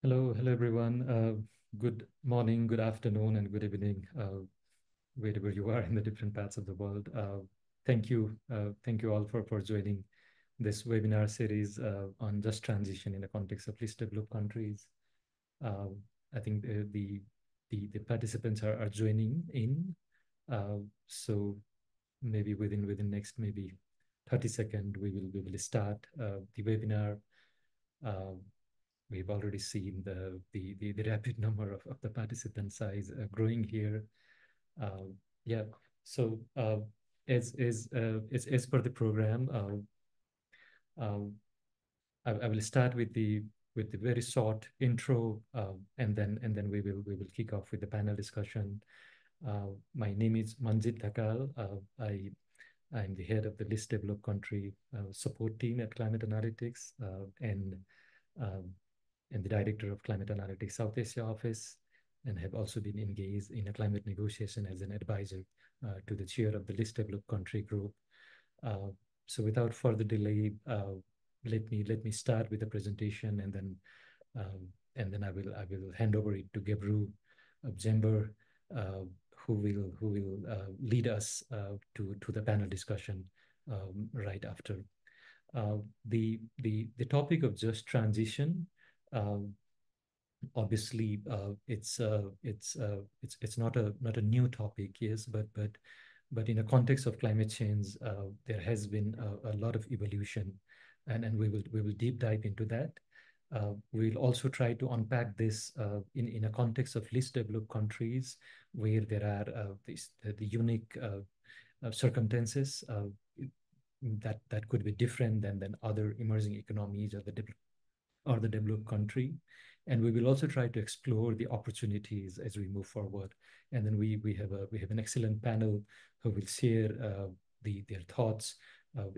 Hello everyone. Good morning, good afternoon, and good evening, wherever you are in the different parts of the world. Thank you all for joining this webinar series on just transition in the context of least developed countries. Uh, I think the participants are joining in, so maybe within next maybe 30 seconds we will start the webinar. Uh, we've already seen the rapid number of the participant size growing here. Uh, yeah, so as per the program, uh, I will start with the very short intro, and then we will kick off with the panel discussion. My name is Manjit Dhakal. I'm the head of the Least Developed Country support team at Climate Analytics, um, and the director of Climate Analytics South Asia office, and have also been engaged in a climate negotiation as an advisor to the chair of the Least Developed Country group. Uh, so without further delay, let me start with the presentation, um, and then I will hand over it to Gebru Jember, uh, who will lead us to the panel discussion right after. The topic of just transition, um, obviously, it's not a new topic, yes, but in a context of climate change, there has been a lot of evolution, and we will deep dive into that. We'll also try to unpack this in a context of least developed countries where there are the unique circumstances that could be different than other emerging economies or the developed country. And we will also try to explore the opportunities as we move forward. And then we have an excellent panel who will share their thoughts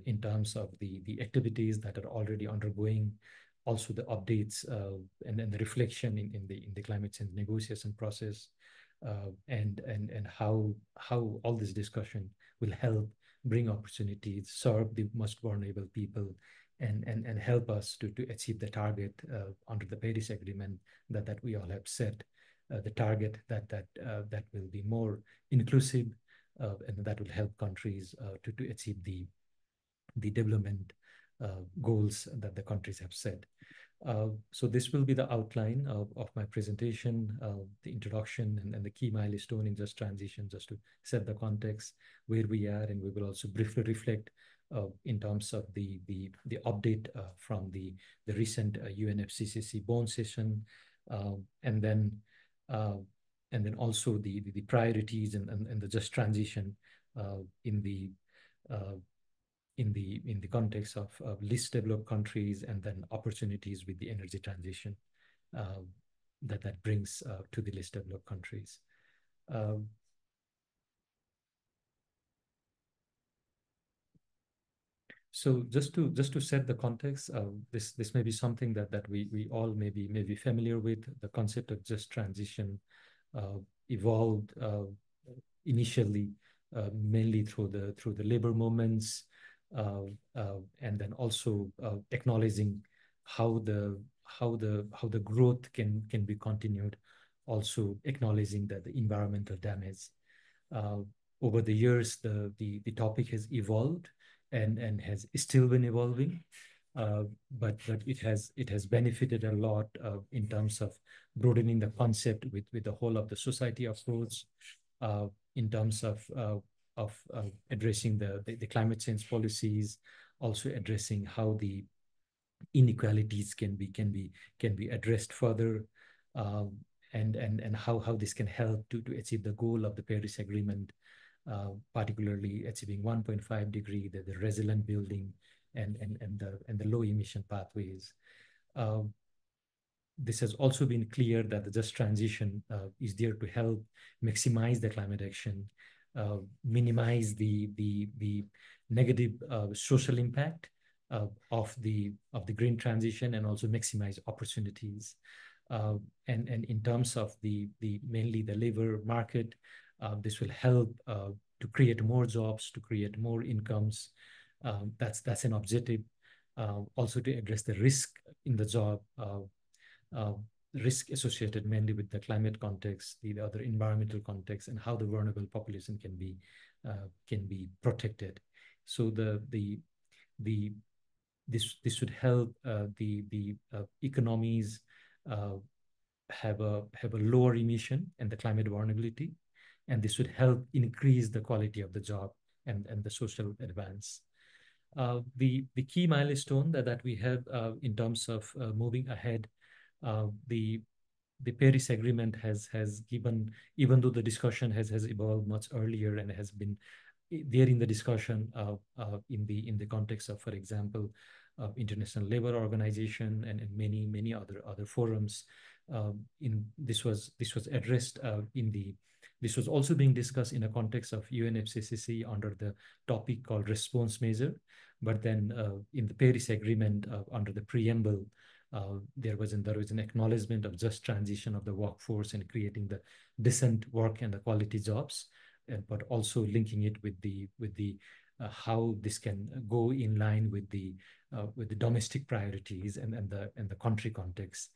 in terms of the activities that are already undergoing, also the updates and then the reflection in the climate change negotiation process, and how all this discussion will help bring opportunities, serve the most vulnerable people, and help us to achieve the target under the Paris Agreement that we all have set, the target that will be more inclusive, and that will help countries to achieve the development goals that the countries have set. So this will be the outline of my presentation, the introduction and the key milestone in just transition, just to set the context where we are, and we will also briefly reflect in terms of the update from the recent UNFCCC Bonn session, uh, and then uh, and then also the priorities and the just transition in the uh, in the context of least developed countries, and then opportunities with the energy transition uh, that brings to the least developed countries. Um, So just to set the context, this may be something that we all may be familiar with. The concept of just transition uh, evolved initially mainly through the labor movements, uh, and then also acknowledging how the growth can be continued, also acknowledging that the environmental damage. uh, Over the years, the topic has evolved and has still been evolving, but it has benefited a lot in terms of broadening the concept with the whole of the society approach, in terms of addressing the climate change policies, also addressing how the inequalities can be addressed further, um, and how this can help to achieve the goal of the Paris Agreement, particularly achieving 1.5 degree, the resilient building, and the low emission pathways. Um, this has also been clear that the just transition is there to help maximize the climate action, minimize the negative social impact of the green transition, and also maximize opportunities. And in terms of the mainly the labor market, this will help to create more jobs, to create more incomes. That's an objective. Also to address the risk in the job. risk associated mainly with the climate context, the other environmental context, and how the vulnerable population can be protected. So the this should help the economies uh, have a lower emission and the climate vulnerability, and this would help increase the quality of the job and the social advance. The key milestone that we have in terms of moving ahead, the Paris Agreement has given, even though the discussion has evolved much earlier and has been there in the discussion in the context of, for example, International Labor Organization and many other forums. In this was addressed in the this was also being discussed in a context of UNFCCC under the topic called response measure. But then in the Paris Agreement under the preamble, there was an acknowledgement of just transition of the workforce and creating the decent work and the quality jobs, but also linking it with the how this can go in line with the domestic priorities and the country context.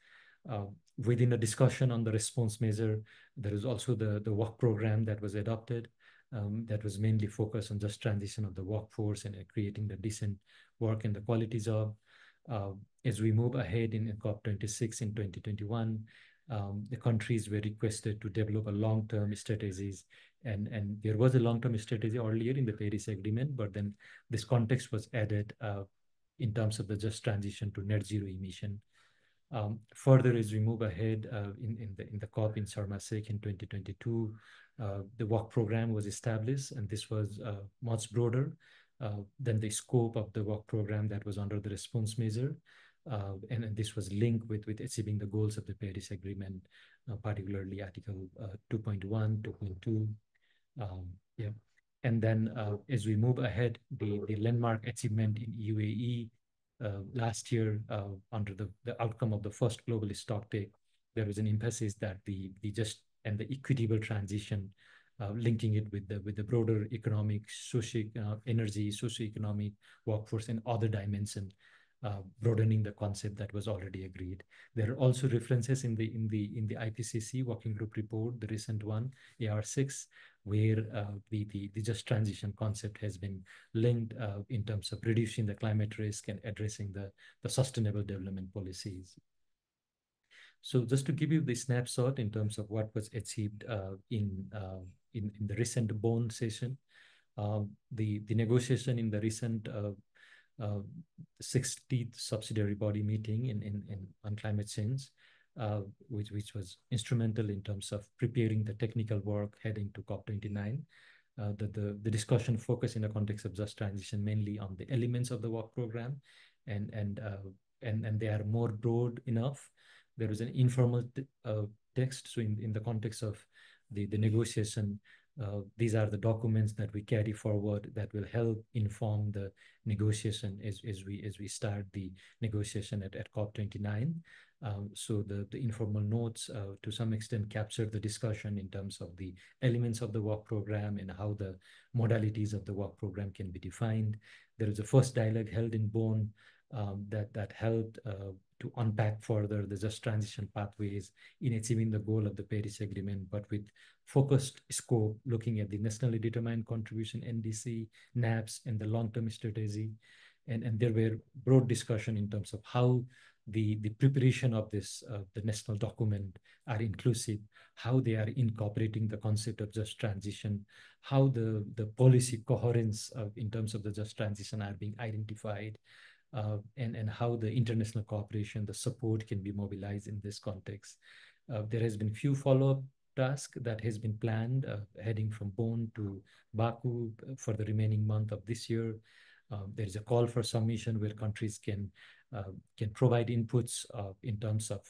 Within a discussion on the response measure, there is also the work program that was adopted, that was mainly focused on just transition of the workforce and creating the decent work and the quality job. Uh, as we move ahead in COP26 in 2021, the countries were requested to develop a long-term strategies, and there was a long-term strategy earlier in the Paris Agreement, but then this context was added in terms of the just transition to net zero emission. Further, as we move ahead in the COP in Sharm el-Sheikh in 2022, the work program was established, and this was much broader than the scope of the work program that was under the response measure. And this was linked with achieving the goals of the Paris Agreement, particularly Article 2.1, 2.2. Yeah. And then as we move ahead, the landmark achievement in UAE last year under the outcome of the first global stocktake, there was an emphasis that the just and the equitable transition, linking it with the broader economic, energy, socioeconomic, workforce, and other dimensions, broadening the concept that was already agreed. There are also references in the IPCC working group report, the recent one, AR6, where the just transition concept has been linked in terms of reducing the climate risk and addressing the sustainable development policies. So just to give you the snapshot in terms of what was achieved in the recent Bonn session, the negotiation in the recent 60th subsidiary body meeting on climate change, which was instrumental in terms of preparing the technical work heading to COP29. The discussion focused in the context of just transition mainly on the elements of the work program, and they are more broad enough. There was an informal text, so in the context of the negotiation, these are the documents that we carry forward that will help inform the negotiation as we start the negotiation at COP29. So the informal notes to some extent capture the discussion in terms of the elements of the work program and how the modalities of the work program can be defined. There is a first dialogue held in Bonn that helped to unpack further the just transition pathways in achieving the goal of the Paris Agreement, but with focused scope, looking at the nationally determined contribution, NDC, NAPS, and the long-term strategy. And there were broad discussion in terms of how the preparation of this, the national document are inclusive, how they are incorporating the concept of just transition, how the policy coherence in terms of the just transition are being identified, and how the international cooperation, the support can be mobilized in this context. There has been few follow-up tasks that has been planned heading from Bonn to Baku for the remaining month of this year. There is a call for submission where countries can provide inputs in terms of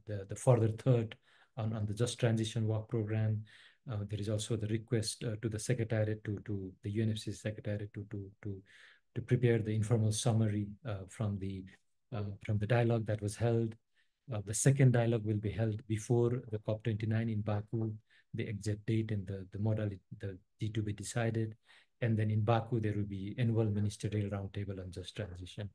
the further third on the just transition work program. There is also the request to the secretariat, to the UNFCCC secretariat to prepare the informal summary from the dialogue that was held. The second dialogue will be held before the COP29 in Baku. The exact date and the modality, to be decided. And then in Baku, there will be annual ministerial roundtable on just transition.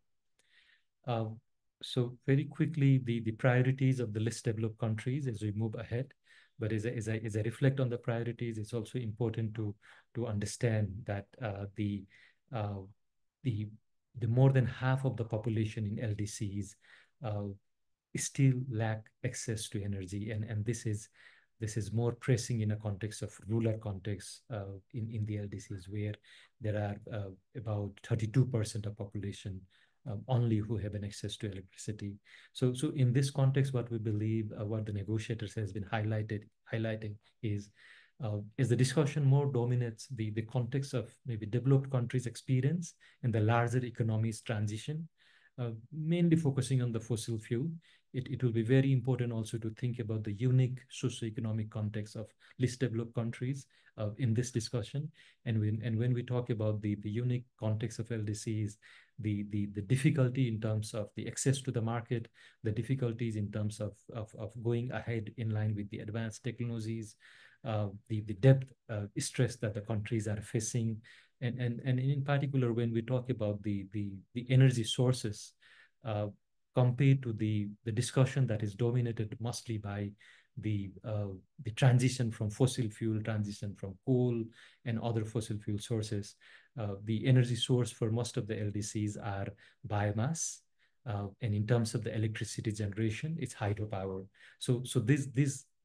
So very quickly, the priorities of the less developed countries as we move ahead. But as I reflect on the priorities, it's also important to understand that uh, the the more than half of the population in LDCs uh, still lack access to energy, and this is more pressing in a context of rural context in the LDCs where there are about 32% of population only who have an access to electricity. So in this context, what we believe, what the negotiators has been highlighting is as the discussion more dominates the context of maybe developed countries' experience and the larger economies transition, mainly focusing on the fossil fuel, it will be very important also to think about the unique socioeconomic context of least developed countries in this discussion. And when we talk about the unique context of LDCs, the difficulty in terms of the access to the market, the difficulties in terms of going ahead in line with the advanced technologies, the depth stress that the countries are facing, and in particular when we talk about the energy sources, uh, compared to the discussion that is dominated mostly by the transition from fossil fuel, transition from coal and other fossil fuel sources. The energy source for most of the LDCs are biomass, and in terms of the electricity generation, it's hydropower. So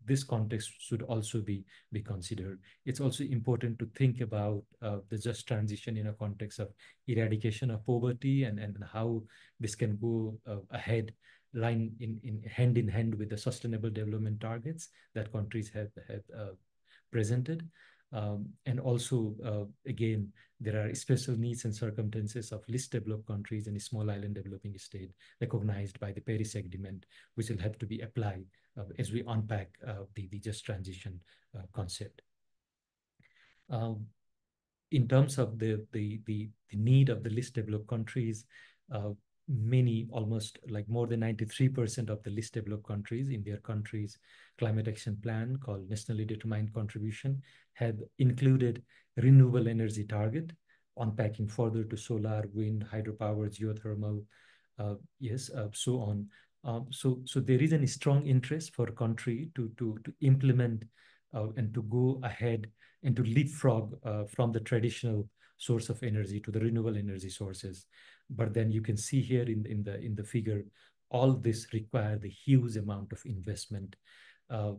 this context should also be considered. It's also important to think about the just transition in a context of eradication of poverty, and how this can go ahead line in hand with the sustainable development targets that countries have presented. And also, again, there are special needs and circumstances of least developed countries and small island developing state recognized by the Paris Agreement, which will have to be applied as we unpack the just transition concept. Um, in terms of the need of the least developed countries, uh, many, almost like more than 93% of the least developed countries in their country's climate action plan called nationally determined contribution have included renewable energy target, unpacking further to solar, wind, hydropower, geothermal, yes, so on. So there is a strong interest for a country to implement and to go ahead and to leapfrog from the traditional source of energy to the renewable energy sources. But then you can see here in the figure, all this require the huge amount of investment. Uh,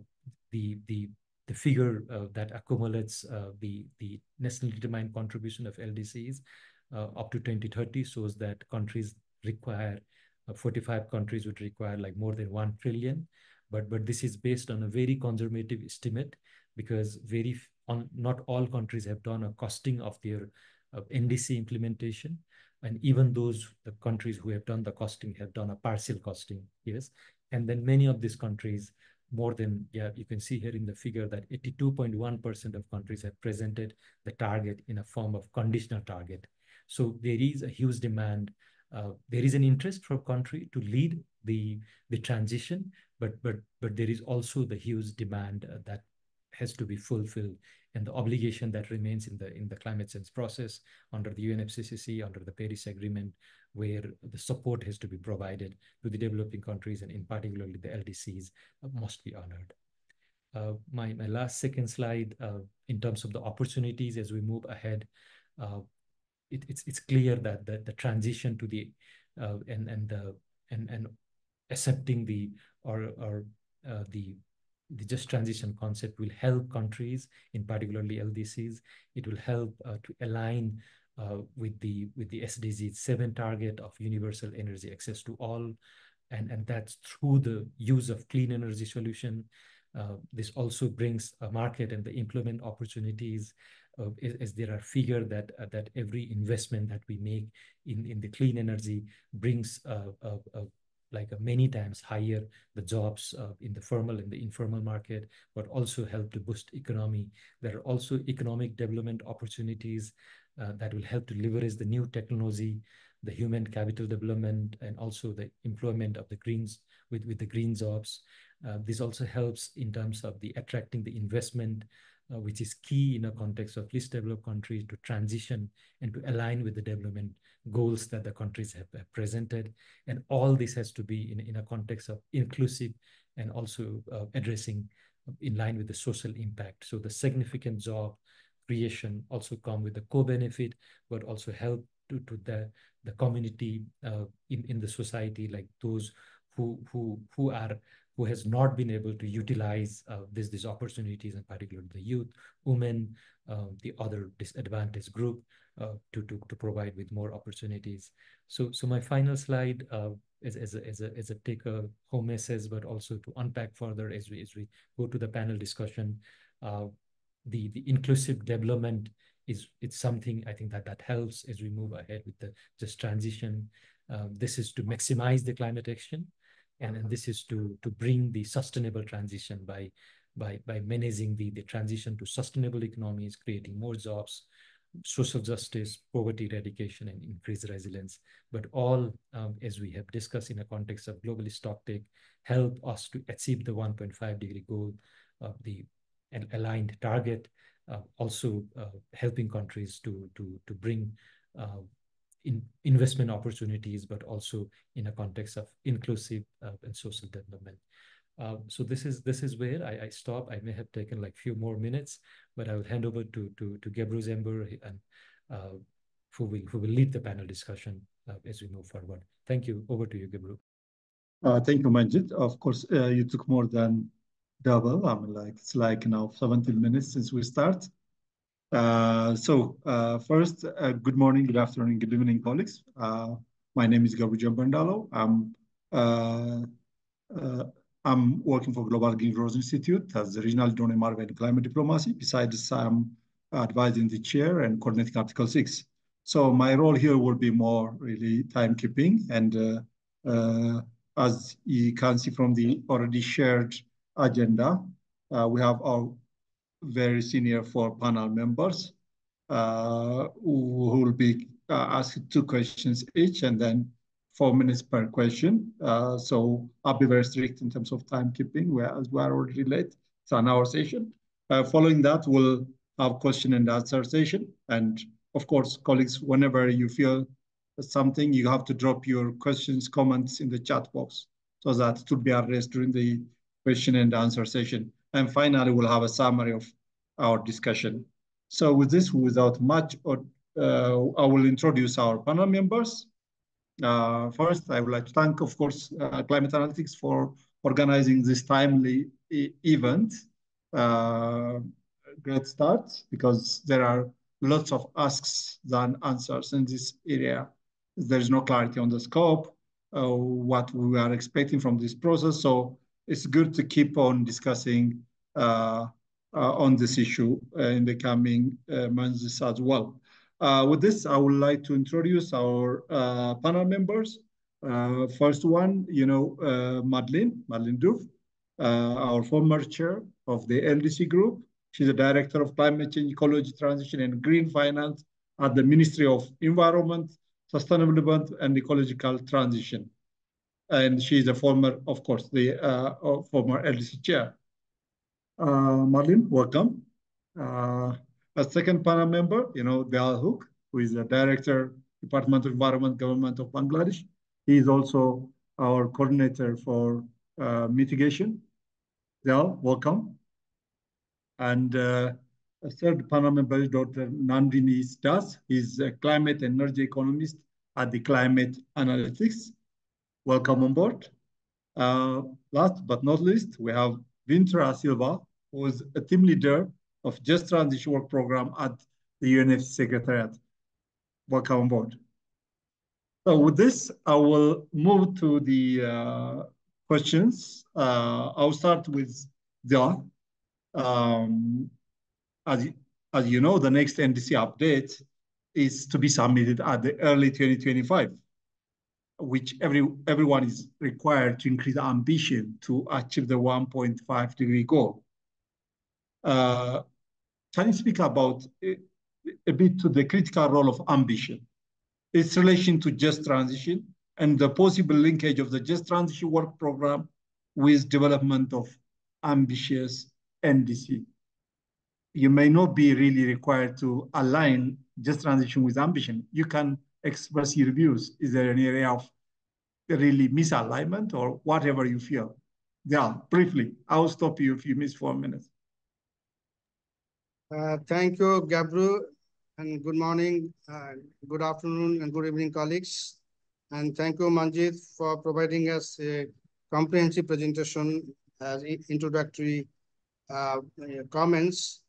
the the the figure that accumulates the nationally determined contribution of LDCs up to 2030 shows that countries require 45 countries would require like more than 1 trillion, but this is based on a very conservative estimate because not all countries have done a costing of their NDC implementation. And even those the countries who have done the costing have done a partial costing, yes. And then many of these countries, more than, yeah, you can see here in the figure that 82.1% of countries have presented the target in a form of conditional target. So there is a huge demand. There is an interest for country to lead the transition, but there is also the huge demand that has to be fulfilled, and the obligation that remains in the climate change process under the UNFCCC, under the Paris Agreement, where the support has to be provided to the developing countries and in particularly the LDCs must be honored. My last second slide, in terms of the opportunities as we move ahead, uh, it's clear that the transition to the and accepting or the just transition concept will help countries, in particularly LDCs. It will help to align with the SDG 7 target of universal energy access to all, and that's through the use of clean energy solution. This also brings a market and the employment opportunities, as there are figures that every investment that we make in the clean energy brings like many times higher the jobs in the formal and the informal market, but also help to boost economy. There are also economic development opportunities that will help to leverage the new technology, the human capital development, and also the employment of the greens with the green jobs. This also helps in terms of the attracting the investment which is key in a context of least developed countries to transition and to align with the development goals that the countries have presented. And all this has to be in a context of inclusive and also addressing in line with the social impact. So the significant job creation also come with the co-benefit, but also help to the community in the society, like those who has not been able to utilize these opportunities, in particular the youth, women, the other disadvantaged group, to provide with more opportunities. So my final slide as a take a home message, but also to unpack further as we go to the panel discussion. The inclusive development it's something I think that helps as we move ahead with the just transition. This is to maximize the climate action, and this is to bring the sustainable transition by managing the transition to sustainable economies, creating more jobs, social justice, poverty eradication, and increased resilience. But all, as we have discussed in a context of global stocktake, help us to achieve the 1.5-degree goal, the an aligned target, also helping countries to bring investment opportunities, but also in a context of inclusive and social development. So this is where I stop. I may have taken like few more minutes, but I will hand over to Gebru Zember, and who will lead the panel discussion as we move forward. Thank you. Over to you, Gebru. Thank you, Majid. Of course, you took more than double. I mean, like it's like now 17 minutes since we start. First, good morning, good afternoon, good evening, colleagues. My name is Gabriel Bandalo. I'm working for Global Green Growth Institute as the regional donor market in climate diplomacy. Besides, I'm advising the chair and coordinating Article 6. So my role here will be more really timekeeping. And as you can see from the already shared agenda, we have our very senior 4 panel members who will be asked 2 questions each, and then 4 minutes per question. So I'll be very strict in terms of timekeeping, whereas we are already late. It's an hour session. Following that, we'll have question and answer session. And of course, colleagues, whenever you feel something, you have to drop your questions, comments in the chat box so that it will be addressed during the question and answer session. And finally, we'll have a summary of our discussion. So with this, without much, I will introduce our panel members. First, I would like to thank, of course, Climate Analytics for organizing this timely event. Great start, because there are lots of asks than answers in this area. There's no clarity on the scope, what we are expecting from this process. So it's good to keep on discussing on this issue in the coming months as well. With this, I would like to introduce our panel members. First one, Madeleine Diouf, our former chair of the LDC group. She's the Director of Climate Change, Ecology, Transition, and Green Finance at the Ministry of Environment, Sustainable Development, and Ecological Transition. And she's a former, of course, the former LDC chair. Marlene, welcome. A second panel member, Dayal Hook, who is the Director, Department of Environment, Government of Bangladesh. He is also our coordinator for mitigation. Dayal, welcome. And a third panel member is Dr. Nandini Das. He's a climate and energy economist at the Climate Analytics. Welcome on board. Last but not least, we have Vintra Silva, who is a team leader of Just Transition Work Program at the UNFCCC Secretariat. Welcome on board. So with this, I will move to the questions. I'll start with Dia. As you know, the next NDC update is to be submitted at the early 2025, which everyone is required to increase ambition to achieve the 1.5-degree goal. Can you speak about a bit to the critical role of ambition, its relation to just transition, and the possible linkage of the just transition work program with development of ambitious NDC? you may not be really required to align just transition with ambition. You can express your views. Is there any area of really misalignment or whatever you feel? Yeah, briefly, I'll stop you if you miss 4 minutes. Thank you, Gabru, and good morning, good afternoon, and good evening, colleagues. And thank you, Manjit, for providing us a comprehensive presentation as introductory comments.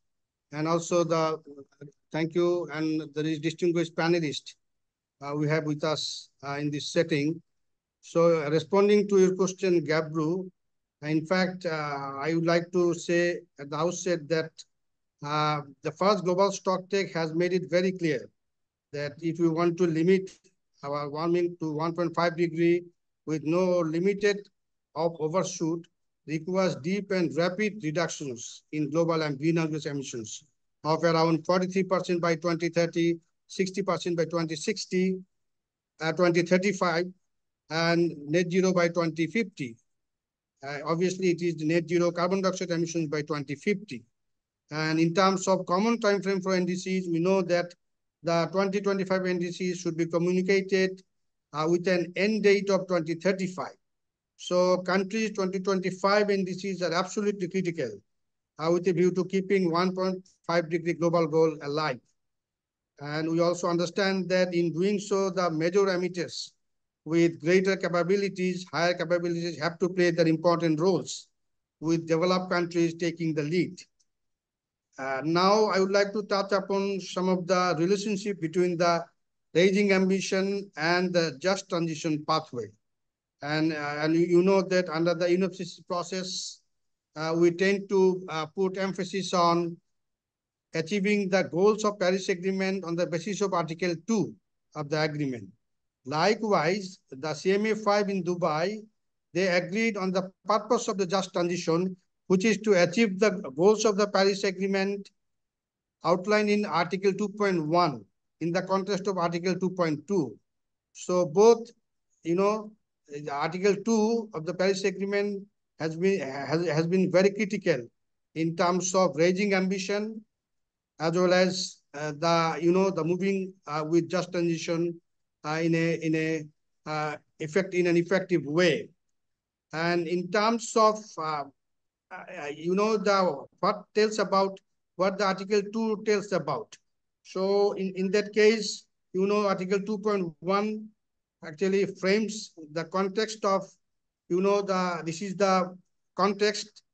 And also thank you and the distinguished panelists we have with us in this setting. So responding to your question, Gabru, in fact, I would like to say at the outset that the first global stocktake has made it very clear that if we want to limit our warming to 1.5 degree with no limited of overshoot, requires deep and rapid reductions in global and greenhouse gas emissions of around 43% by 2030, 60% by 2060, 2035, and net zero by 2050. Obviously, it is net zero carbon dioxide emissions by 2050. And in terms of common time frame for NDCs, we know that the 2025 NDCs should be communicated with an end date of 2035. So countries' 2025 NDCs are absolutely critical with a view to keeping 1.5 degree global goal alive. And we also understand that in doing so, the major emitters with greater capabilities, higher capabilities have to play their important roles, with developed countries taking the lead. Now, I would like to touch upon some of the relationship between the raising ambition and the just transition pathway. And you know that under the UNFCCC process, we tend to put emphasis on achieving the goals of Paris Agreement on the basis of Article 2 of the agreement. Likewise, the CMA5 in Dubai, they agreed on the purpose of the just transition, which is to achieve the goals of the Paris Agreement outlined in Article 2.1 in the context of Article 2.2. So both, you know, Article 2 of the Paris Agreement has been very critical in terms of raising ambition, as well as the moving with just transition in an effective way. And in terms of what tells about what the Article 2 tells about. So in that case, Article 2.1 actually frames the context of, this is the context,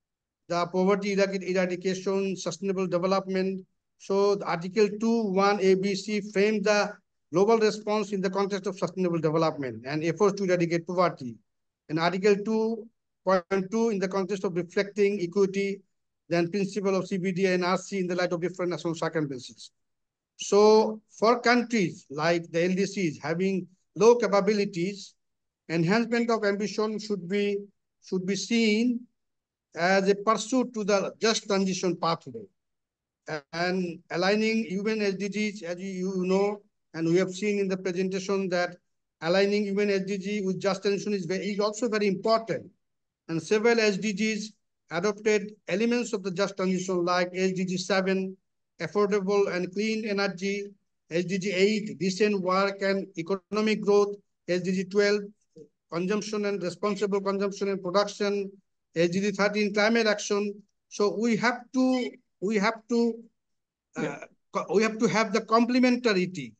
the poverty eradication, sustainable development. So the Article 2.1 ABC framed the global response in the context of sustainable development and efforts to eradicate poverty. And Article 2.2 in the context of reflecting equity, then principle of CBD and RC in the light of different national circumstances. So for countries like the LDCs having low capabilities, enhancement of ambition should be seen as a pursuit to the just transition pathway. And aligning UN SDGs, as you know, and we have seen in the presentation that aligning UN SDG with just transition is also very important. And several SDGs adopted elements of the just transition like SDG 7, affordable and clean energy, SDG 8, decent work and economic growth, SDG 12, consumption and responsible consumption and production, SDG 13, climate action. So we have to have the complementarity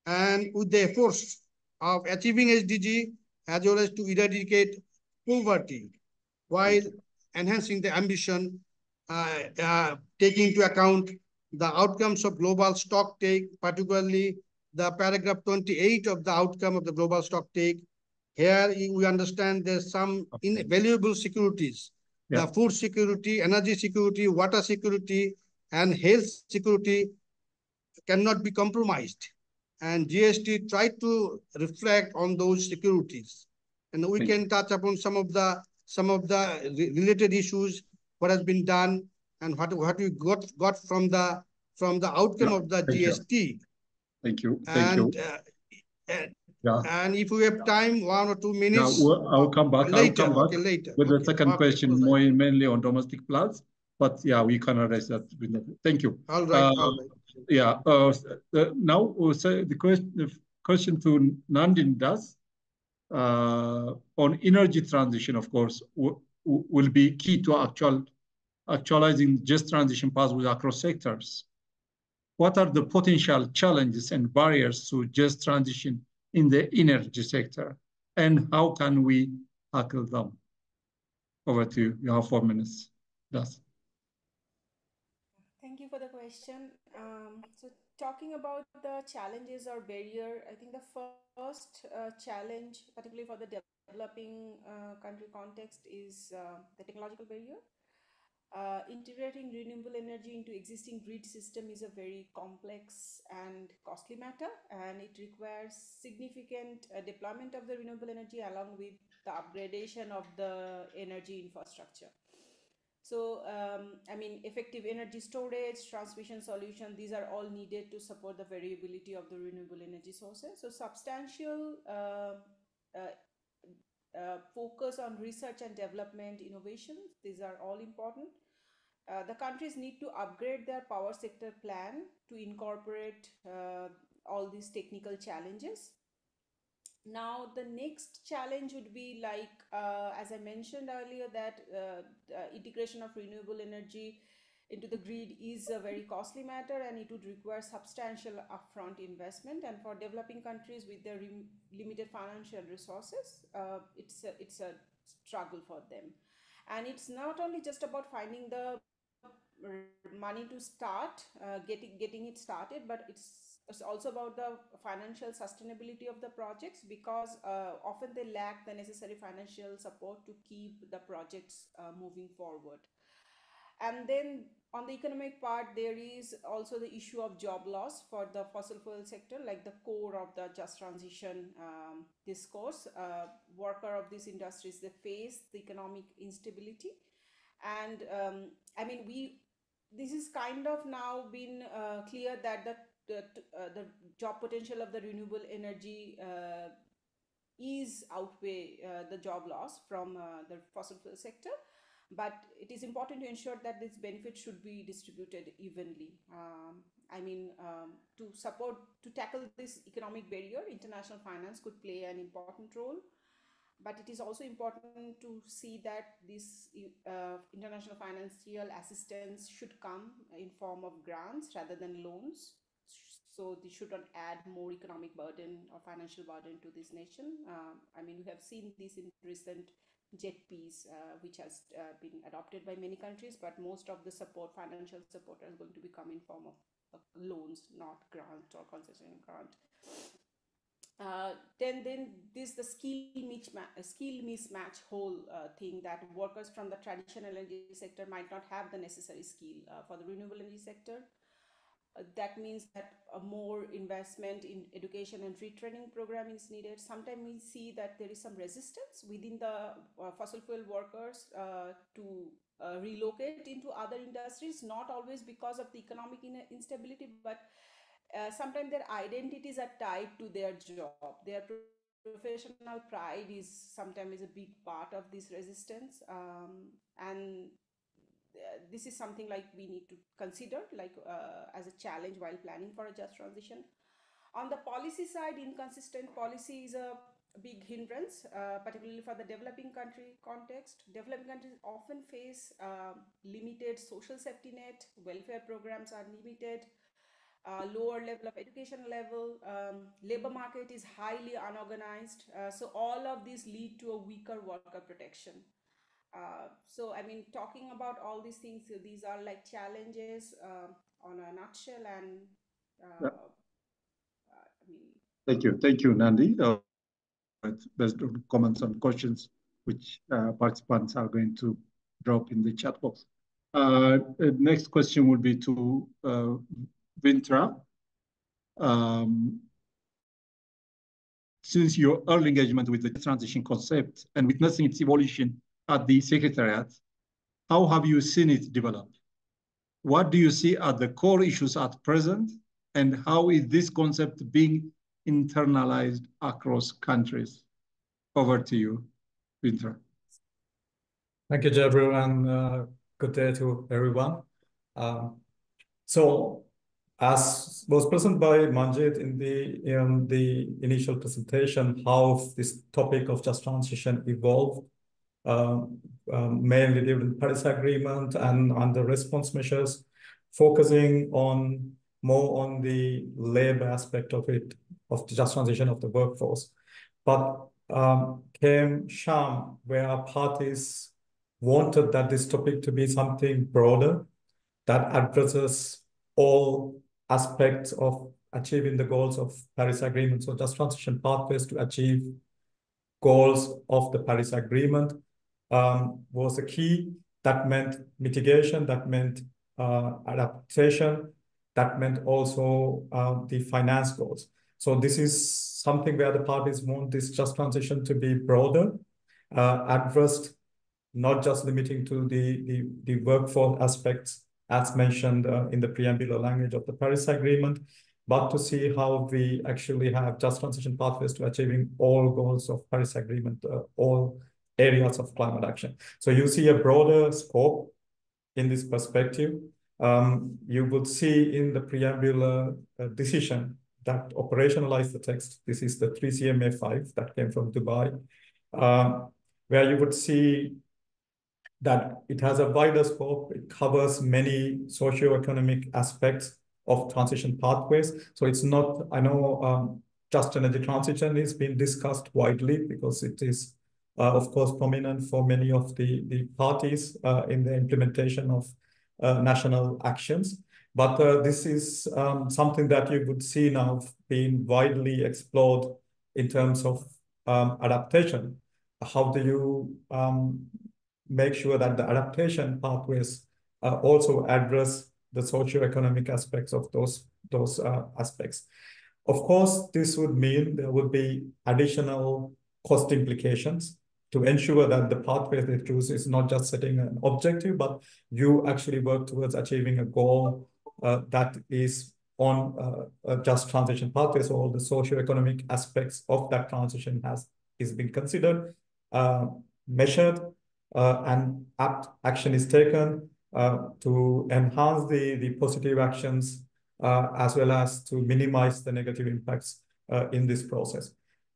and with the efforts of achieving SDG as well as to eradicate poverty while enhancing the ambition, taking into account the outcomes of global stocktake, particularly the paragraph 28 of the outcome of the global stocktake. Here we understand there's some invaluable securities, the food security, energy security, water security, and health security cannot be compromised. And GST tried to reflect on those securities. And we can touch upon some of the related issues, what has been done, and what we got from the outcome of the GST. Thank you. And if we have time, 1 or 2 minutes. I'll come back. Later. I'll come back later. with the second question, mainly on domestic floods. but yeah, we can address that. Thank you. All right, all right. Yeah. Now, so the question to Nandin does on energy transition, of course, will be key to actualizing just transition pathways across sectors. What are the potential challenges and barriers to just transition in the energy sector, and how can we tackle them? Over to you. You have 4 minutes. Das. Thank you for the question. So talking about the challenges or barrier, I think the first challenge, particularly for the developing country context, is the technological barrier. Integrating renewable energy into existing grid system is a very complex and costly matter, and it requires significant deployment of the renewable energy along with the upgradation of the energy infrastructure. So, I mean, effective energy storage, transmission solution, these are all needed to support the variability of the renewable energy sources. So, substantial focus on research and development innovations, these are all important. The countries need to upgrade their power sector plan to incorporate all these technical challenges. Now the next challenge would be like as I mentioned earlier, that integration of renewable energy into the grid is a very costly matter, and it would require substantial upfront investment, and for developing countries with their limited financial resources, it's a struggle for them. And it's not only just about finding the money to start getting it started, but it's also about the financial sustainability of the projects, because often they lack the necessary financial support to keep the projects moving forward. And then on the economic part, there is also the issue of job loss for the fossil fuel sector, like the core of the just transition discourse. Worker of these industries, they face the economic instability. And I mean, this is kind of now been clear that the job potential of the renewable energy is outweigh the job loss from the fossil fuel sector, but it is important to ensure that this benefit should be distributed evenly. I mean, to tackle this economic barrier, international finance could play an important role, but it is also important to see that this international financial assistance should come in form of grants rather than loans. So this should not add more economic burden or financial burden to this nation. I mean, we have seen this in recent JETPs, which has been adopted by many countries, but most of the financial support, is going to be come in form of loans, not grant or concession grant. Then this the skill mismatch whole thing, that workers from the traditional energy sector might not have the necessary skill for the renewable energy sector. That means that more investment in education and retraining programming is needed. Sometimes we see that there is some resistance within the fossil fuel workers to relocate into other industries, not always because of the economic instability, but sometimes their identities are tied to their job. Their professional pride sometimes is a big part of this resistance, and this is something like we need to consider like as a challenge while planning for a just transition. On the policy side, inconsistent policy is a big hindrance, particularly for the developing country context. Developing countries often face limited social safety net, welfare programs are limited, lower level of education level, labor market is highly unorganized. So all of these lead to a weaker worker protection. So I mean, talking about all these things, so these are like challenges on a nutshell, and Yeah. I mean, Thank you, Nandi. Based on comments and questions which participants are going to drop in the chat box. Next question will be to Vintra. Since your early engagement with the transition concept and witnessing its evolution at the Secretariat, how have you seen it develop? What do you see are the core issues at present, and how is this concept being internalized across countries? Over to you, Vintra. Thank you, Jabru, and Good day to everyone. So, as was presented by Manjit in the initial presentation, how this topic of just transition evolved, mainly during the Paris Agreement and the response measures, focusing more on the labor aspect of it, of the just transition of the workforce. But came Sham, where parties wanted that this topic to be something broader that addresses all aspects of achieving the goals of Paris Agreement. So just transition pathways to achieve goals of the Paris Agreement was the key. That meant mitigation, that meant adaptation, that meant also the finance goals. So this is something where the parties want this just transition to be broader, addressed, not just limiting to the workforce aspects as mentioned in the preambular language of the Paris Agreement, but to see how we actually have just transition pathways to achieving all goals of Paris Agreement, all areas of climate action. So you see a broader scope in this perspective. You would see in the preambular decision that operationalized the text. This is the 3CMA5 that came from Dubai, where you would see that it has a wider scope. It covers many socio-economic aspects of transition pathways. So it's not, I know just energy transition is being discussed widely because it is, of course, prominent for many of the parties in the implementation of national actions. But this is something that you would see now being widely explored in terms of adaptation. How do you make sure that the adaptation pathways also address the socio-economic aspects of those aspects? Of course, this would mean there would be additional cost implications to ensure that the pathway they choose is not just setting an objective, but you actually work towards achieving a goal that is on a just transition pathway. So all the socio-economic aspects of that transition is being considered, measured, and action is taken to enhance the positive actions as well as to minimize the negative impacts in this process.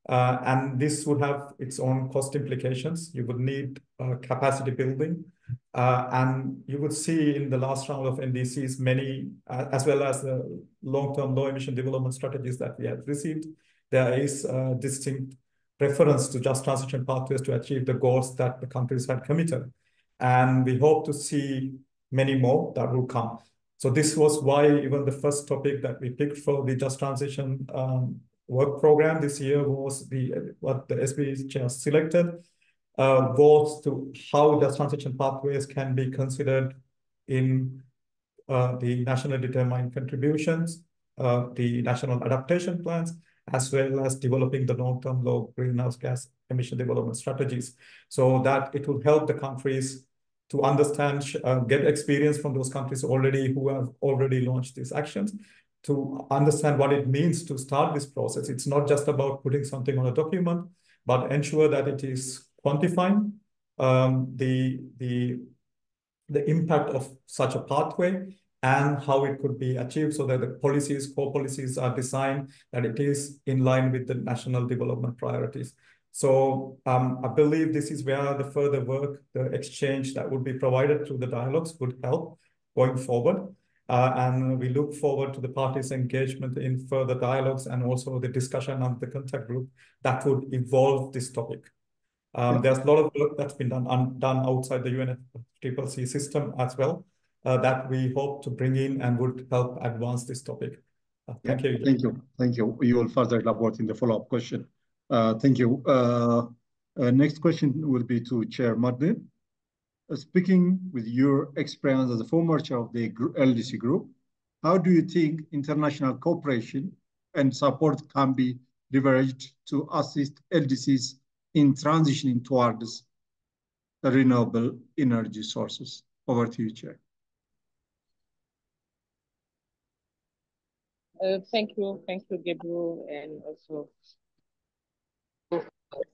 And this would have its own cost implications. You would need capacity building. And you would see in the last round of NDCs many, as well as the long-term low-emission development strategies that we have received, there is a distinct reference to just transition pathways to achieve the goals that the countries had committed. And we hope to see many more that will come. So this was why even the first topic that we picked for the just transition work program this year was what the SB chair selected was to how just transition pathways can be considered in the nationally determined contributions, the national adaptation plans, as well as developing the long-term low greenhouse gas emission development strategies, so that it will help the countries to understand, get experience from those countries already who have already launched these actions, to understand what it means to start this process. It's not just about putting something on a document, but ensure that it is quantifying the impact of such a pathway and how it could be achieved, so that the policies, core policies are designed that it is in line with the national development priorities. So I believe this is where the further work, the exchange that would be provided through the dialogues would help going forward. And we look forward to the parties' engagement in further dialogues and also the discussion on the contact group that would evolve this topic. There's a lot of work that's been done outside the UNFCCC system as well that we hope to bring in and would help advance this topic. Thank you. Thank you. Thank you. You will further elaborate in the follow-up question. Thank you. Next question will be to Chair Martin. Speaking with your experience as a former chair of the LDC group, how do you think international cooperation and support can be leveraged to assist LDCs in transitioning towards the renewable energy sources? Over to you, Chair. Thank you, Gabriel, and also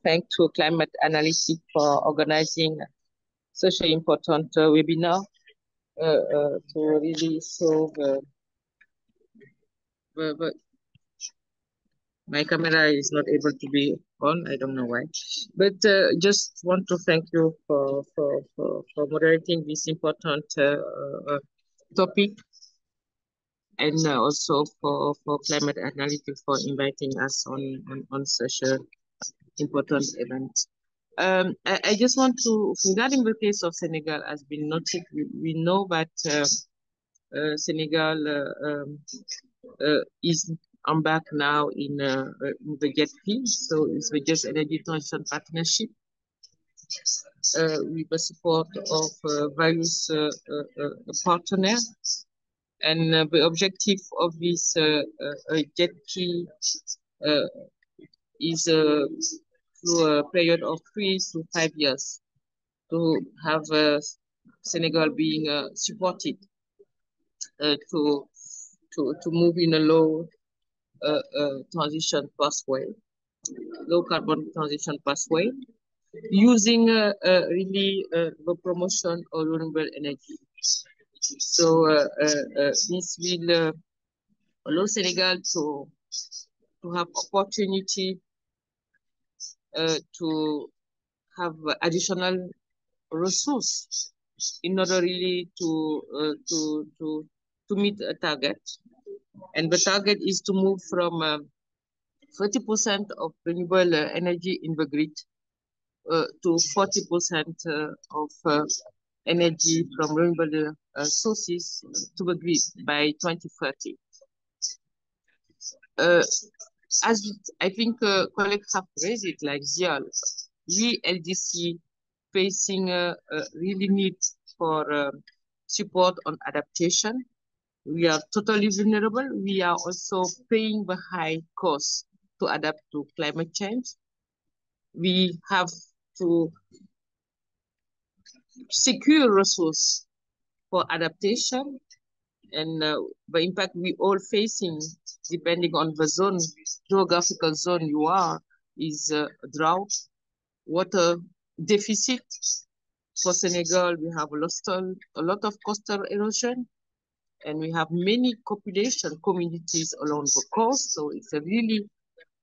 thank to Climate Analysis for organizing such an important webinar. to really solve. But my camera is not able to be on. I don't know why. But just want to thank you for moderating this important topic, and also for climate analytics for inviting us on such a important event. I just want to, regarding the case of Senegal, has been noted. We know that Senegal is embarked now in the GETP, so it's the Just Energy Transition Partnership, with the support of various partners. And the objective of this GETP is through a period of 3 to 5 years to have Senegal being supported to move in a low transition pathway, low carbon transition pathway, using really the promotion of renewable energy. So this will allow Senegal to have opportunity to have additional resource in order really to meet a target. And the target is to move from 30% of renewable energy in the grid to 40% of energy from renewable sources to the grid by 2030. As I think colleagues have raised it, like Zial, we LDC facing a really need for support on adaptation. We are totally vulnerable. We are also paying the high cost to adapt to climate change. We have to secure resources for adaptation, and the impact we all facing, depending on the zone, geographical zone you are, is drought, water deficit. For Senegal, we have lost a lot of coastal erosion, and we have many communities along the coast. So it's a really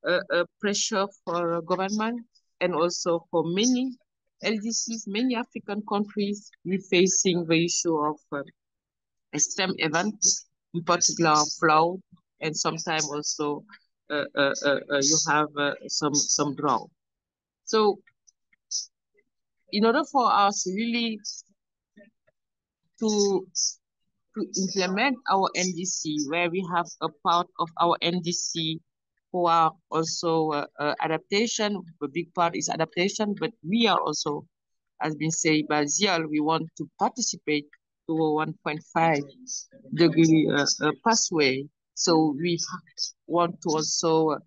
a pressure for government, and also for many LDCs, many African countries, we're facing the issue of extreme events, in particular flood, and sometimes also you have some drought. So in order for us really to implement our NDC, where we have a part of our NDC who are also adaptation, the big part is adaptation, but we are also, as been said by Zial, we want to participate to a 1.5 degree pathway. So we want to also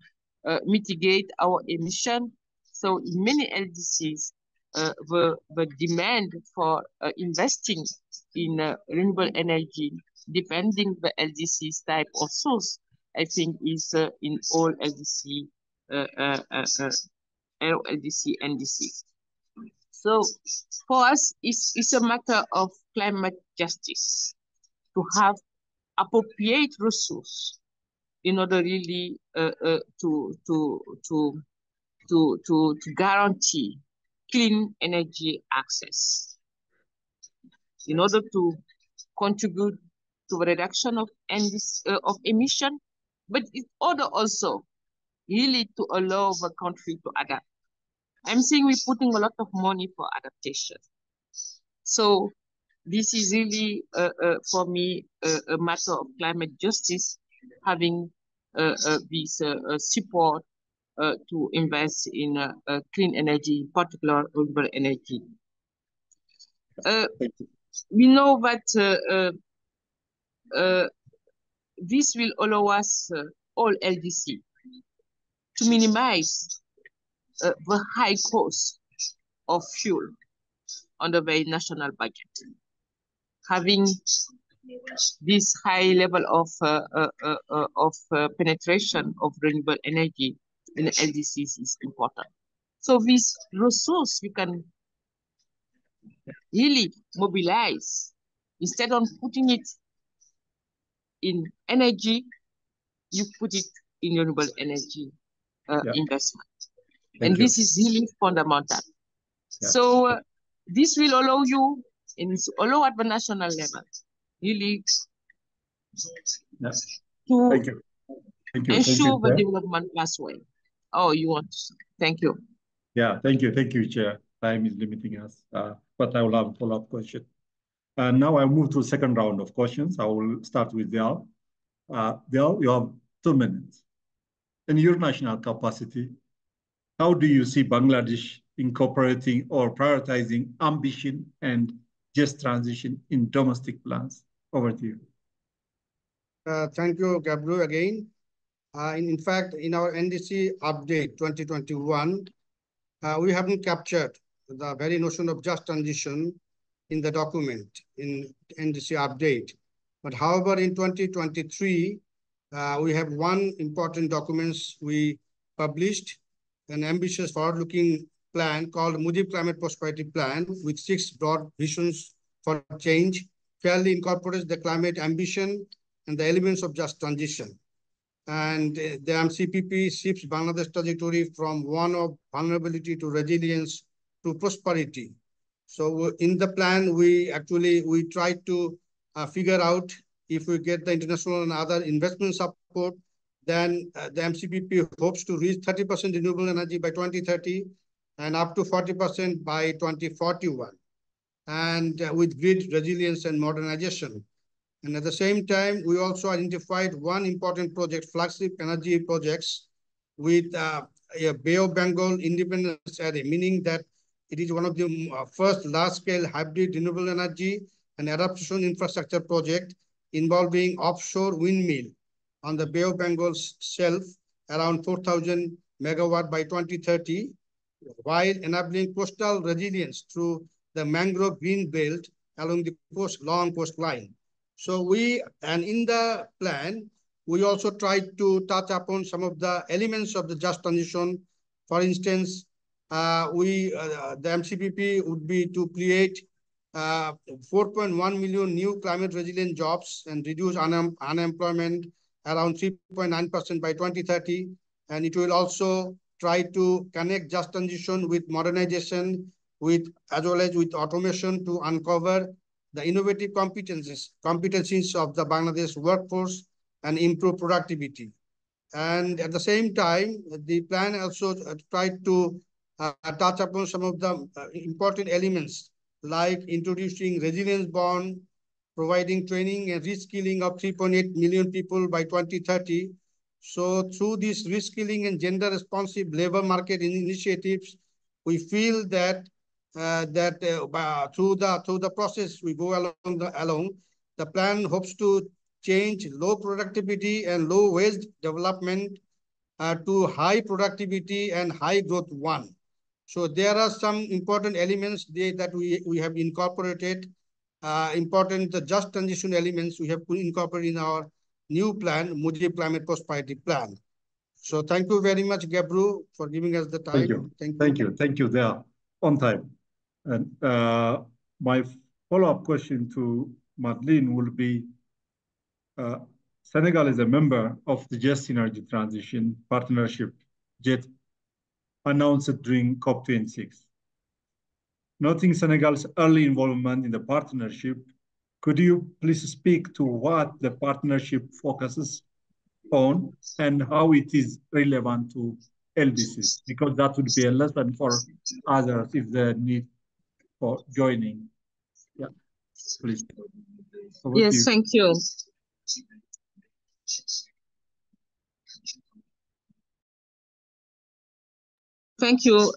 mitigate our emission. So in many LDCs, the demand for investing in renewable energy, depending the LDC's type of source, I think is in all LDC, LDC, NDC. So for us, it's a matter of climate justice to have appropriate resource in order really to guarantee clean energy access, in order to contribute to the reduction of emission, but in order also really to allow the country to adapt. I'm saying we're putting a lot of money for adaptation. So this is really, for me, a matter of climate justice, having this support to invest in clean energy, in particular renewable energy. We know that this will allow us, all LDC, to minimize the high cost of fuel under the national budget. Having this high level of penetration of renewable energy in LDCs is important. So this resource we can really mobilize Instead of putting it in energy, you put it in renewable energy investment. And this is really fundamental. So this will allow you, allow at the national level, really to ensure the development pathway. Oh, you want to say? Thank you. Yeah, thank you, Chair. Time is limiting us, but I will have a follow-up question. And now I move to the second round of questions. I will start with Dial. Dial, you have 2 minutes. In your national capacity, how do you see Bangladesh incorporating or prioritizing ambition and just transition in domestic plans? Over to you. Thank you, Gabriel, again. In fact, in our NDC update 2021, we haven't captured the very notion of just transition in the document, in NDC update. But however, in 2023, we have one important documents we published, an ambitious forward-looking plan called Mujib Climate Prosperity Plan with 6 broad visions for change, fairly incorporates the climate ambition and the elements of just transition. And the MCPP shifts Bangladesh trajectory from one of vulnerability to resilience to prosperity. So in the plan, we try to figure out if we get the international and other investment support, then the MCPP hopes to reach 30% renewable energy by 2030 and up to 40% by 2041, and with grid resilience and modernization. And at the same time, we also identified one important project, flagship energy projects, with a Bay of Bengal independence area, meaning that it is one of the first large-scale hybrid renewable energy and adaptation infrastructure project involving offshore windmill on the Bay of Bengal shelf, around 4,000 megawatt by 2030, while enabling coastal resilience through the mangrove green belt along the long coastline. So in the plan, we also tried to touch upon some of the elements of the just transition. For instance, the MCPP would be to create 4.1 million new climate resilient jobs and reduce unemployment around 3.9% by 2030. And it will also try to connect just transition with modernization, as well as with automation to uncover the innovative competencies of the Bangladesh workforce and improve productivity. And at the same time, the plan also tried to touch upon some of the important elements like introducing resilience bond, providing training and reskilling of 3.8 million people by 2030. So through this reskilling and gender responsive labor market initiatives, we feel that through the process we go along, the plan hopes to change low productivity and low wage development to high productivity and high growth one. So there are some important elements that we have incorporated, important just transition elements we have incorporated in our new plan, Mujib Climate Prosperity Plan. So thank you very much, Gabru, for giving us the time. Thank you. They are on time. And my follow-up question to Madeleine will be, Senegal is a member of the Just Energy Transition Partnership, JET, announced during COP26. Noting Senegal's early involvement in the partnership, could you please speak to what the partnership focuses on and how it is relevant to LDCs? Because that would be a lesson for others if they need for joining. Yeah, please. Yes, thank you. Thank you.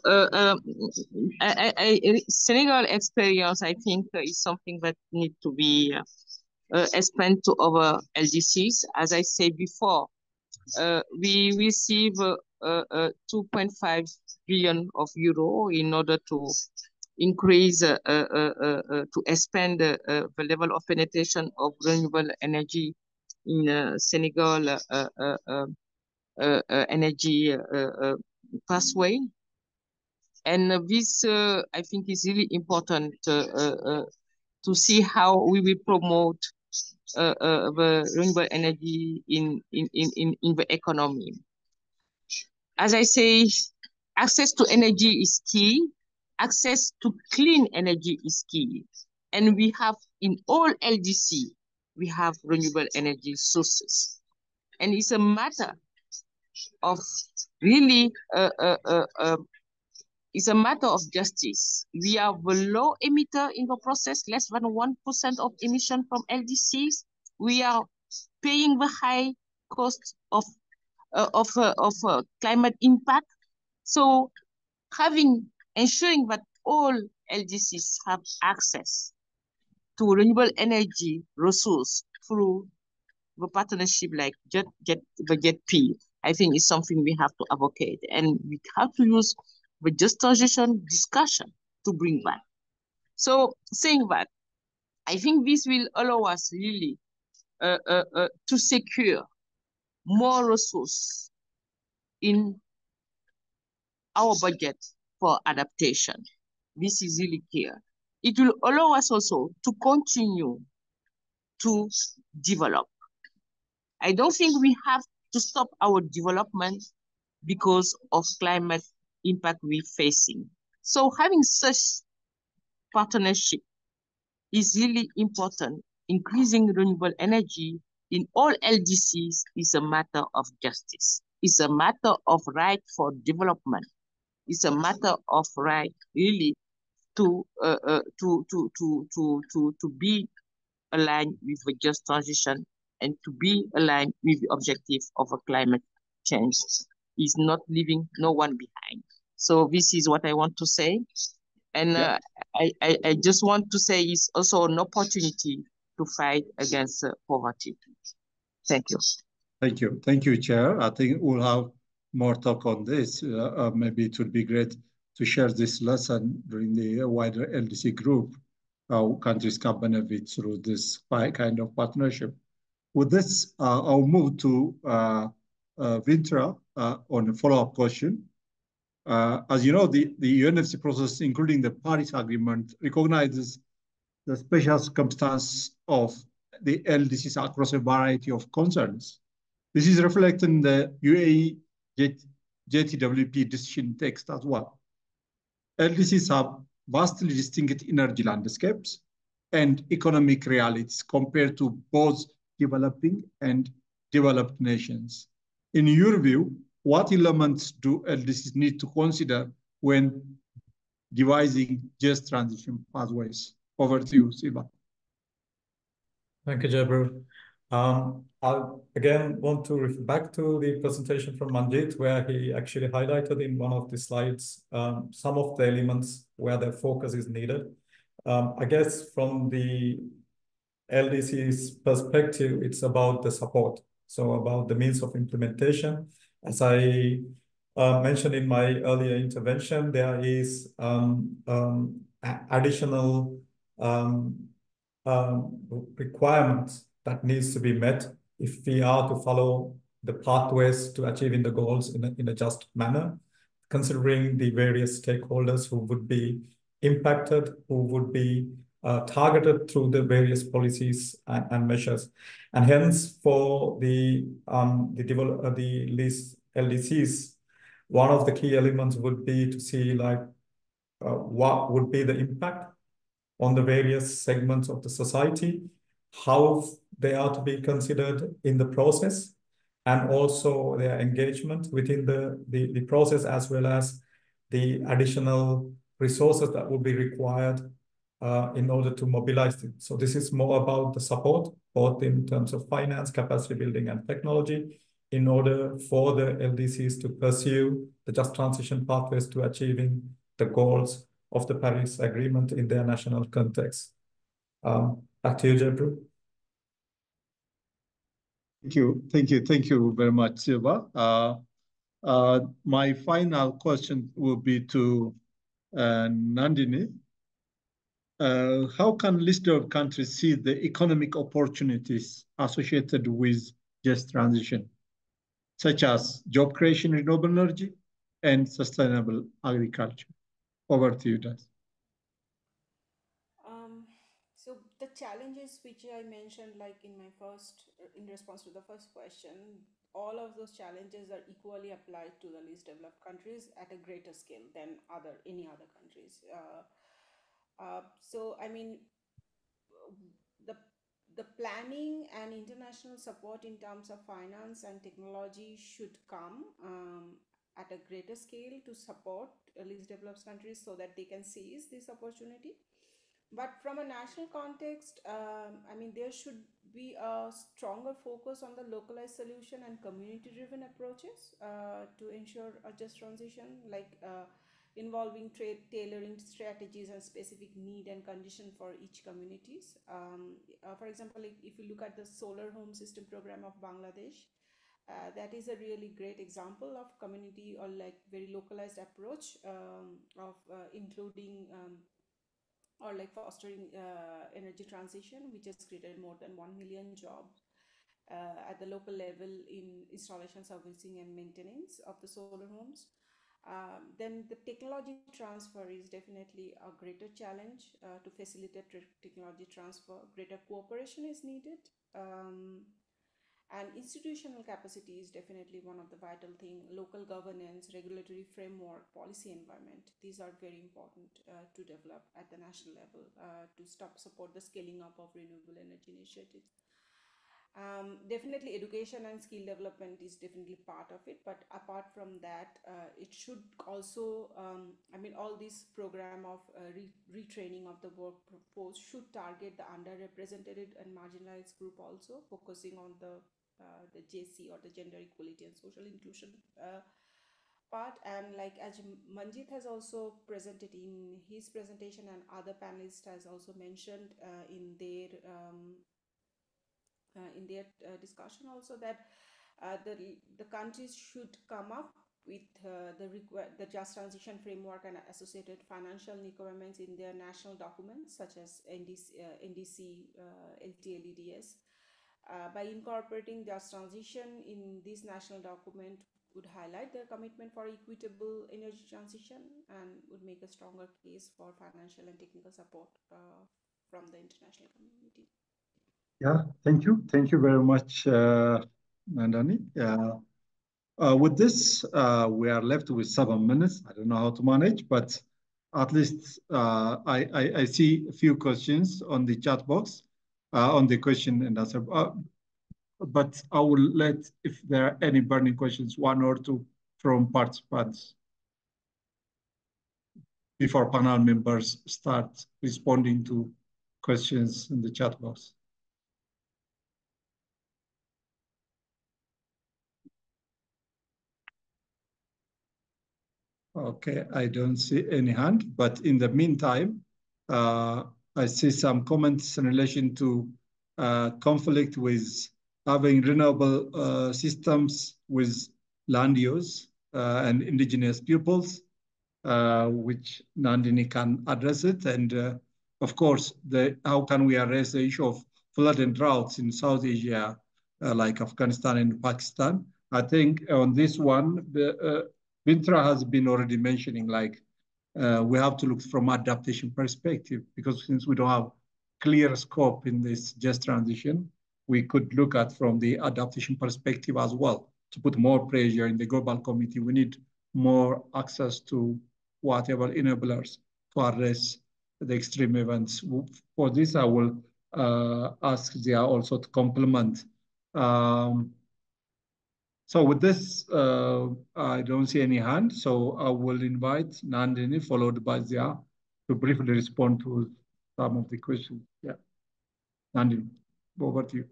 Senegal experience, I think, is something that needs to be explained to our LDCs. As I said before, we receive 2.5 billion of euro in order to increase, to expand the level of penetration of renewable energy in Senegal energy pathway. And this, I think, is really important to see how we will promote the renewable energy in the economy. As I say, access to energy is key. Access to clean energy is key. And we have in all LDC, we have renewable energy sources. And it's a matter of really it's a matter of justice. We are the low emitter in the process, less than 1% of emission from LDCs. We are paying the high cost of climate impact. So ensuring that all LDCs have access to renewable energy resource through the partnership like JETP, I think is something we have to advocate, and we have to use the just transition discussion to bring back. So saying that, I think this will allow us really to secure more resources in our budget for adaptation. This is really clear. It will allow us also to continue to develop. I don't think we have to stop our development because of climate impact we're facing. So having such partnership is really important. Increasing renewable energy in all LDCs is a matter of justice. It's a matter of right for development. It's a matter of right really to be aligned with the just transition and to be aligned with the objective of a climate change. Is not leaving no one behind. So this is what I want to say. And I just want to say it's also an opportunity to fight against poverty. Thank you. Thank you. Thank you, Chair. I think we'll have more talk on this. Maybe it would be great to share this lesson during the wider LDC group, how countries can benefit through this kind of partnership. With this, I'll move to Vintra on a follow-up question. As you know, the UNFC process, including the Paris Agreement, recognizes the special circumstance of the LDCs across a variety of concerns. This is reflected in the UAE JTWP decision text as well. LDCs have vastly distinct energy landscapes and economic realities compared to both developing and developed nations. In your view, what elements do LDCs need to consider when devising just transition pathways? Over to you, Siva. Thank you, Jabru. I again want to refer back to the presentation from Manjit, where he actually highlighted in one of the slides some of the elements where the focus is needed. I guess from the LDC's perspective, it's about the support. So about the means of implementation. As I mentioned in my earlier intervention, there is additional requirements that needs to be met if we are to follow the pathways to achieving the goals in a just manner, considering the various stakeholders who would be impacted, who would be targeted through the various policies and measures. And hence, for the least LDCs, one of the key elements would be to see like what would be the impact on the various segments of the society, how they are to be considered in the process, and also their engagement within the process, as well as the additional resources that will be required in order to mobilize it. So this is more about the support, both in terms of finance, capacity building, and technology, in order for the LDCs to pursue the just transition pathways to achieving the goals of the Paris Agreement in their national context. Back to you, Jabru. Thank you very much, Silva. My final question will be to Nandini. How can lister of countries see the economic opportunities associated with just transition, such as job creation, renewable energy, and sustainable agriculture? Over to you, Das. So the challenges which I mentioned, like in response to the first question, all of those challenges are equally applied to the least developed countries at a greater scale than any other countries. So I mean, the the planning and international support in terms of finance and technology should come at a greater scale to support least developed countries so that they can seize this opportunity. But from a national context, I mean, there should be a stronger focus on the localized solution and community driven approaches to ensure a just transition, like involving trade tailoring strategies and specific need and condition for each communities. For example, like if you look at the solar home system program of Bangladesh, that is a really great example of community or like very localized approach of including or like fostering energy transition, which has created more than 1 million jobs at the local level in installation, servicing, and maintenance of the solar homes. Then the technology transfer is definitely a greater challenge to facilitate technology transfer. Greater cooperation is needed. And institutional capacity is definitely one of the vital thing. Local governance, regulatory framework, policy environment, these are very important to develop at the national level to support the scaling up of renewable energy initiatives. Definitely education and skill development is definitely part of it, but apart from that, it should also I mean, all this program of retraining of the workforce should target the underrepresented and marginalized group, also focusing on the JC or the gender equality and social inclusion part. And like as Manjit has also presented in his presentation, and other panelists has also mentioned in their discussion also, that the countries should come up with the just transition framework and associated financial requirements in their national documents such as NDC, LTLEDS. By incorporating just transition in this national document would highlight their commitment for equitable energy transition and would make a stronger case for financial and technical support from the international community. Yeah, thank you. Thank you very much, Nandani. With this, we are left with 7 minutes. I don't know how to manage, but at least I see a few questions on the chat box, on the question and answer. But I will let, if there are any burning questions, one or two from participants before panel members start responding to questions in the chat box. Okay, I don't see any hand, but in the meantime, I see some comments in relation to conflict with having renewable systems with land use and indigenous peoples, which Nandini can address it. And of course, how can we address the issue of flood and droughts in South Asia, like Afghanistan and Pakistan? I think on this one, Vintra has been already mentioning, like, we have to look from adaptation perspective, because since we don't have clear scope in this just transition, we could look at from the adaptation perspective as well to put more pressure in the global community. We need more access to whatever enablers to address the extreme events. For this, I will ask Zia also to complement. So with this, I don't see any hand, so I will invite Nandini, followed by Zia, to briefly respond to some of the questions. Yeah, Nandini, over to you.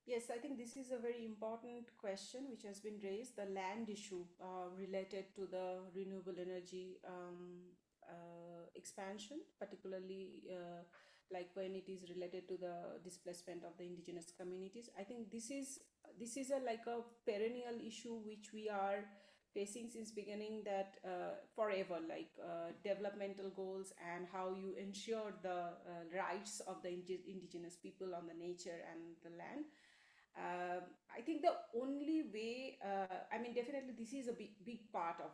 Yes, I think this is a very important question which has been raised, the land issue related to the renewable energy expansion, particularly like when it is related to the displacement of the indigenous communities. I think this is like a perennial issue which we are facing since beginning, that forever, like developmental goals and how you ensure the rights of the indigenous people on the nature and the land. I think the only way, I mean, definitely this is a big part of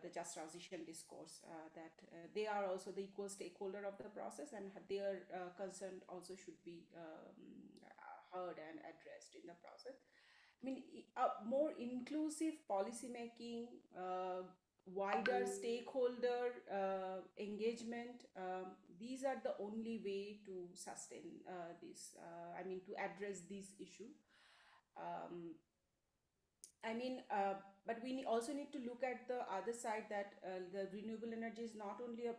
the just transition discourse, that they are also the equal stakeholder of the process, and their concern also should be heard and addressed in the process. I mean, more inclusive policy making, wider stakeholder engagement, these are the only way to sustain this, I mean, to address this issue. I mean, but we also need to look at the other side, that the renewable energy is not only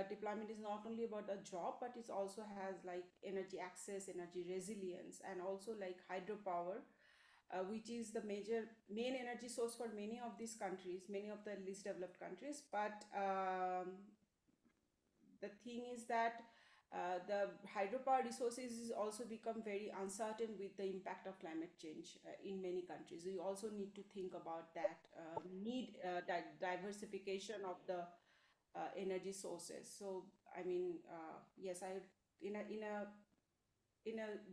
deployment is not only about a job, but it also has like energy access, energy resilience, and also like hydropower, which is the main energy source for many of these countries, many of the least developed countries. But the thing is that the hydropower resources is also become very uncertain with the impact of climate change in many countries. We also need to think about that need diversification of the energy sources. So I mean, yes, I in a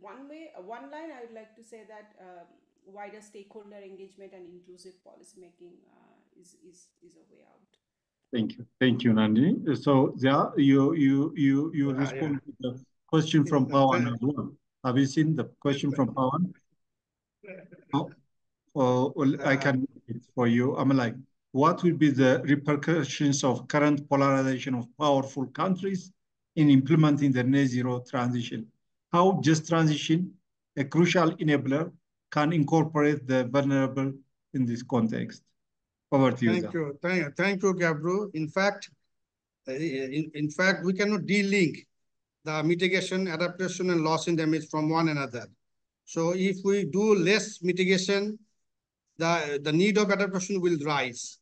one line, I would like to say that wider stakeholder engagement and inclusive policy making is a way out. Thank you, Nandini. So yeah, you respond to the question from Pawan as well. Have you seen the question from Pawan? Well, I can read it for you. I'm like, what will be the repercussions of current polarization of powerful countries in implementing the net zero transition? How just transition, a crucial enabler, can incorporate the vulnerable in this context? Over to you. Thank you, Gabru. In fact, we cannot de-link the mitigation, adaptation, and loss and damage from one another. So if we do less mitigation, the need of adaptation will rise,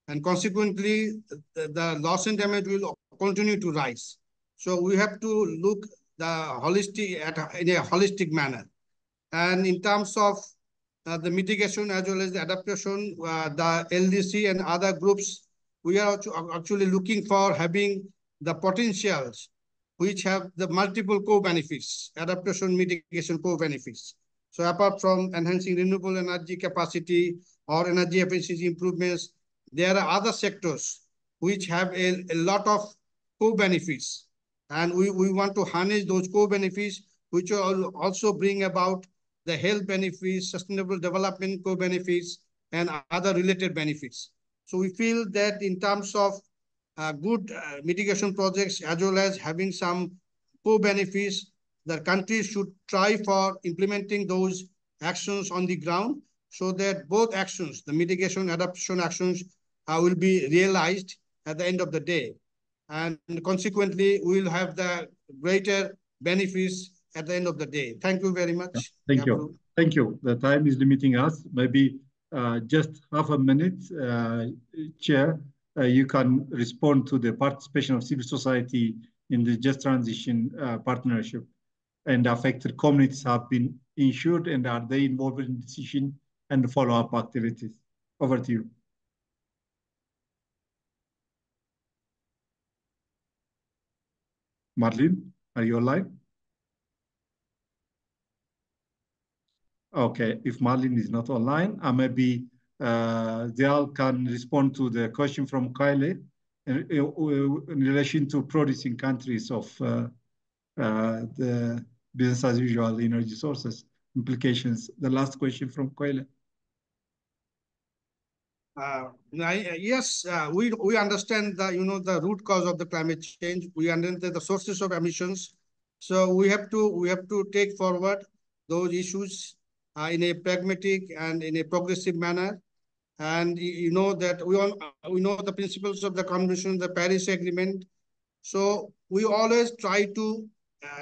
and consequently, the loss and damage will continue to rise. So we have to look in a holistic manner. And in terms of the mitigation as well as the adaptation, the LDC and other groups, we are actually looking for having the potentials which have the multiple co-benefits, adaptation, mitigation co-benefits. So apart from enhancing renewable energy capacity or energy efficiency improvements, there are other sectors which have a lot of co-benefits. And we want to harness those co-benefits, which will also bring about the health benefits, sustainable development co-benefits, and other related benefits. So we feel that in terms of good mitigation projects, as well as having some co-benefits, the countries should try for implementing those actions on the ground, so that both actions, the mitigation, adaptation actions, will be realized at the end of the day. And consequently, we will have the greater benefits at the end of the day. Thank you very much. Thank you. Thank you. The time is limiting us. Maybe just half a minute, Chair, you can respond to the participation of civil society in the Just Transition Partnership, and affected communities have been insured, and are they involved in decision and follow-up activities? Over to you. Marlene, are you online? Okay, if Marlene is not online, maybe Zial can respond to the question from Kyle in relation to producing countries of the business as usual energy sources implications. The last question from Kyle. Yes, we understand the root cause of the climate change. We understand the sources of emissions. So we have to take forward those issues in a pragmatic and in a progressive manner. And you know that we know the principles of the Convention, the Paris Agreement. So we always try to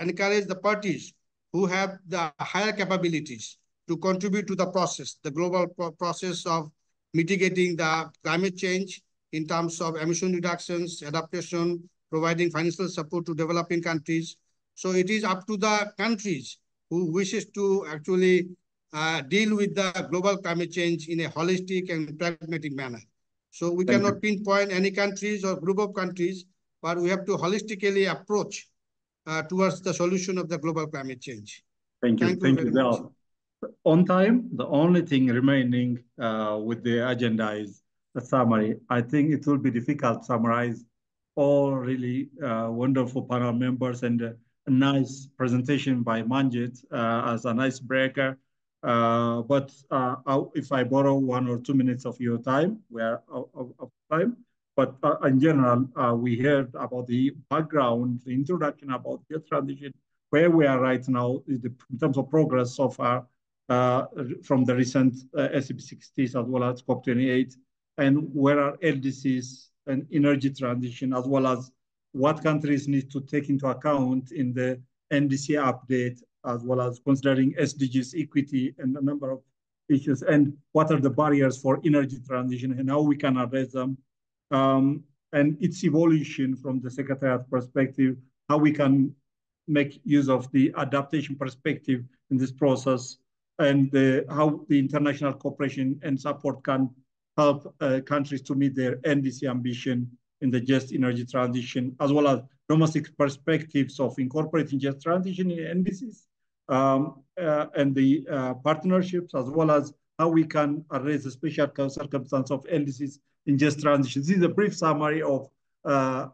encourage the parties who have the higher capabilities to contribute to the process, the global process of mitigating the climate change in terms of emission reductions, adaptation, providing financial support to developing countries. So it is up to the countries who wishes to actually deal with the global climate change in a holistic and pragmatic manner. So we cannot pinpoint any countries or group of countries, but we have to holistically approach towards the solution of the global climate change. Thank you. Thank you, Zal. On time, the only thing remaining with the agenda is the summary. I think it will be difficult to summarize all really wonderful panel members and a nice presentation by Manjit as an icebreaker. But if I borrow 1 or 2 minutes of your time, we are of time. But in general, we heard about the background, the introduction about the transition, where we are right now in terms of progress so far uh, from the recent SCP60s as well as COP28, and where are LDCs and energy transition, as well as what countries need to take into account in the NDC update, as well as considering SDGs equity and a number of issues, and what are the barriers for energy transition and how we can address them, and its evolution from the Secretariat perspective, how we can make use of the adaptation perspective in this process, and how the international cooperation and support can help countries to meet their NDC ambition in the just energy transition, as well as domestic perspectives of incorporating just transition in NDCs, and the partnerships, as well as how we can address the special circumstance of NDCs in just transition. This is a brief summary of the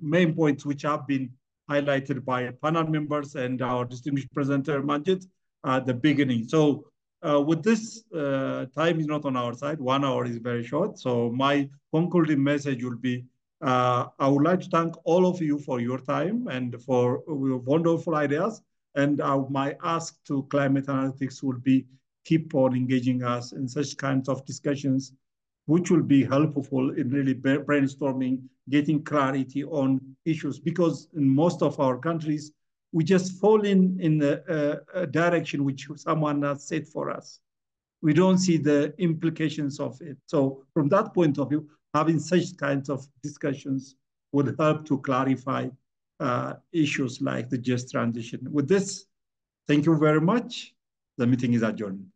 main points which have been highlighted by panel members and our distinguished presenter, Majid, at the beginning. So with this, time is not on our side. 1 hour is very short. So my concluding message will be, I would like to thank all of you for your time and for your wonderful ideas. And my ask to climate analytics will be keep on engaging us in such kinds of discussions, which will be helpful in really brainstorming, getting clarity on issues. Because in most of our countries, we just fall in a direction which someone has set for us. We don't see the implications of it. So from that point of view, having such kinds of discussions would help to clarify issues like the just transition. With this, thank you very much. The meeting is adjourned.